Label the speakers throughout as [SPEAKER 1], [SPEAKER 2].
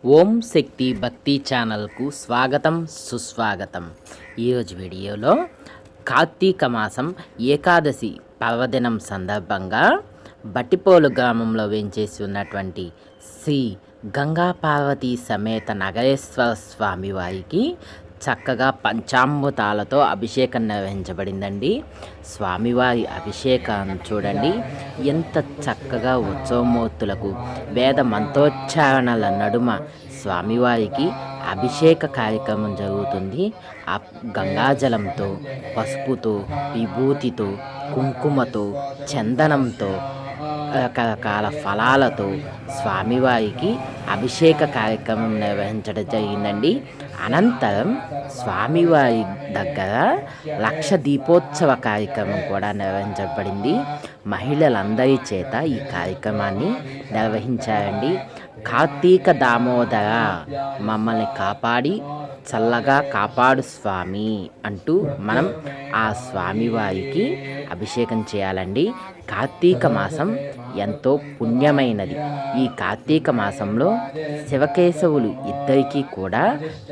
[SPEAKER 1] ఓం శక్తి భక్తి ఛానల్కు స్వాగతం సుస్వాగతం. ఈరోజు వీడియోలో కార్తీక మాసం ఏకాదశి పర్వదినం సందర్భంగా బట్టిపోలు గ్రామంలో వేంచేసి ఉన్నటువంటి శ్రీ గంగా పార్వతీ సమేత నగరేశ్వర స్వామి వారికి చక్కగా పంచామృతాలతో అభిషేకం నిర్వహించబడిందండి. స్వామివారి అభిషేకం చూడండి ఎంత చక్కగా ఉత్సవమూర్తులకు వేద మంత్రోచ్చారణల నడుమ స్వామివారికి అభిషేక కార్యక్రమం జరుగుతుంది. ఆ గంగాజలంతో, పసుపుతో, విభూతితో, కుంకుమతో, చందనంతో, రకరకాల ఫలాలతో స్వామివారికి అభిషేక కార్యక్రమం నిర్వహించడం జరిగిందండి. అనంతరం స్వామివారి దగ్గర లక్ష దీపోత్సవ కార్యక్రమం కూడా నిర్వహించబడింది. మహిళలందరి చేత ఈ కార్యక్రమాన్ని నిర్వహించారండి. కార్తీక దామోదర మమ్మల్ని కాపాడి చల్లగా కాపాడు స్వామి అంటూ మనం ఆ స్వామివారికి అభిషేకం చేయాలండి. కార్తీక మాసం ఎంతో పుణ్యమైనది. ఈ కార్తీక మాసంలో శివకేశవులు ఇద్దరికీ కూడా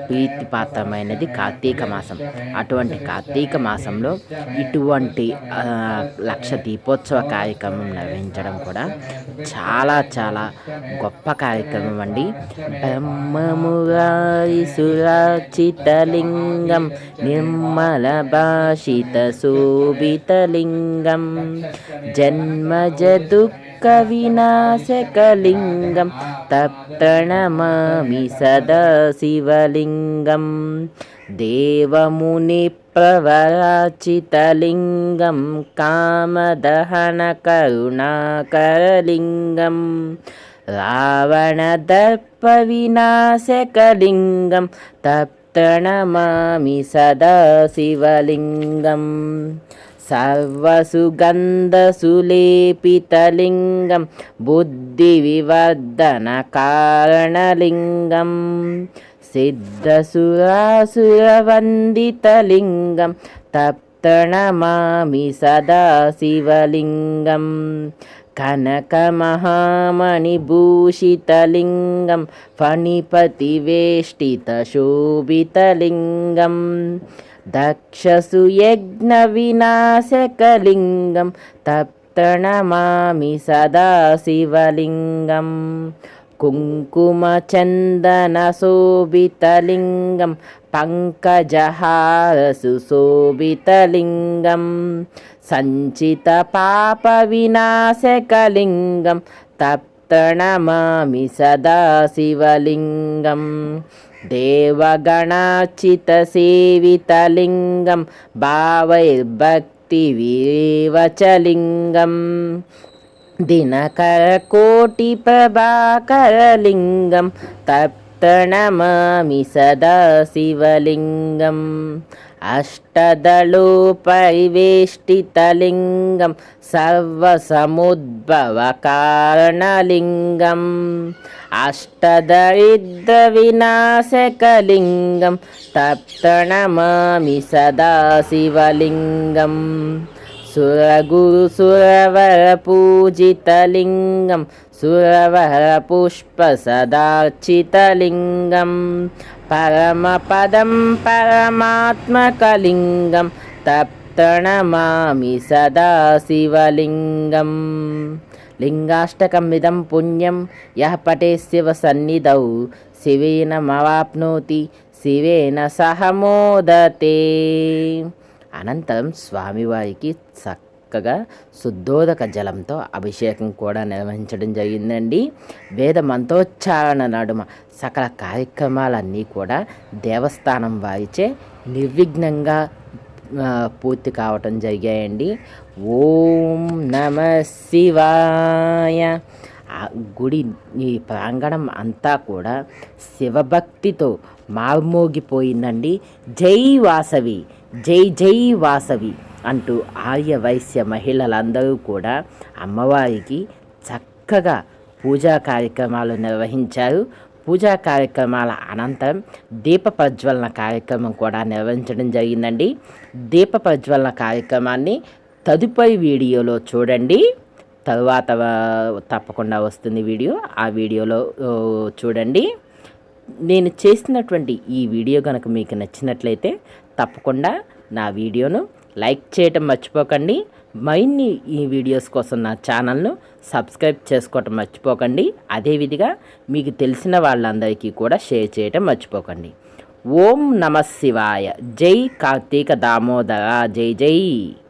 [SPEAKER 1] ప్రీతిపాత్రమైనది కార్తీక మాసం. అటువంటి కార్తీక మాసంలో ఇటువంటి లక్ష దీపోత్సవ కార్యక్రమం నిర్వహించడం కూడా చాలా చాలా గొప్ప కార్యక్రమం అండి. బ్రహ్మమురారి సురాచితలింగం నిర్మల భాషిత శోభితలింగం జన్మజ దుఃఖ వినాశకలింగం తప్తనమామి సదా శివలింగం దేవముని ప్రవరాచితలింగం కామదహన కరుణాకరలింగం రావణదర్ప వినాశకలింగం తప్తనమామి సదా శివలింగం సర్వసుగంధసులేపితలింగం బుద్ధివివర్ధన కారణలింగం సిద్ధసురాసురవందితలింగం తప్తనమామి సదా శివలింగం కనకమహామణిభూషితలింగం ఫణిపతివేష్టితశోభితలింగం దక్షసుయజ్ఞ వినాశకలింగం తప్తనమామి సదా శివలింగం కుంకుమచందన శోభితలింగం పంకజహార సుశోభితలింగం సంచిత పాప వినాశకలింగం తప్తనమామి సదా శివలింగం దేవగణాచిత సేవితలింగం భావైర్భక్తి విరేవచలింగం దినకర కోటి ప్రభాకరలింగం తప్తనమామి సదా శివలింగం అష్టదళోపరివేష్టితలింగం సర్వసముద్భవ కారణలింగం అష్టదరిద్ర వినాశకలింగం తప్తనమామి సదా శివలింగం సురగురు సురవర పూజితలింగం సురవర పుష్ప సదార్చితలింగం పరమపదం పరమాత్మకలింగం తప్తనమామి సదా శివలింగం లింగాష్టకమిదం పుణ్యం యః పఠే శివ సన్నిధౌ శివేన మవాప్నోతి శివేన సహ మోదతే. అనంతరం స్వామివారికి చక్కగా శుద్ధోదక జలంతో అభిషేకం కూడా నిర్వహించడం జరిగిందండి. వేద మంత్రోచ్చారణ నడుమ సకల కార్యక్రమాలన్నీ కూడా దేవస్థానం వారిచే నిర్విఘ్నంగా పూర్తి కావటం జరిగాయండి. ఓం నమ శివాయ. ఆ గుడి ఈ ప్రాంగణం అంతా కూడా శివభక్తితో మార్మోగిపోయిందండి. జై వాసవి, జై జై వాసవి అంటూ ఆర్య వైశ్య మహిళలందరూ కూడా అమ్మవారికి చక్కగా పూజా కార్యక్రమాలు నిర్వహించారు. పూజా కార్యక్రమాల అనంతరం దీప ప్రజ్వలన కార్యక్రమం కూడా నిర్వహించడం జరిగిందండి. దీప ప్రజ్వలన కార్యక్రమాన్ని తదుపరి వీడియోలో చూడండి. తరువాత తప్పకుండా వస్తుంది వీడియో. ఆ వీడియోలో చూడండి. నేను చేసినటువంటి ఈ వీడియో కనుక మీకు నచ్చినట్లయితే తప్పకుండా నా వీడియోను లైక్ చేయటం మర్చిపోకండి. మరిన్ని ఈ వీడియోస్ కోసం నా ఛానల్ను సబ్స్క్రైబ్ చేసుకోవటం మర్చిపోకండి. అదేవిధంగా మీకు తెలిసిన వాళ్ళందరికీ కూడా షేర్ చేయటం మర్చిపోకండి. ఓం నమ శివాయ. జై కార్తీక దామోదర. జై జై.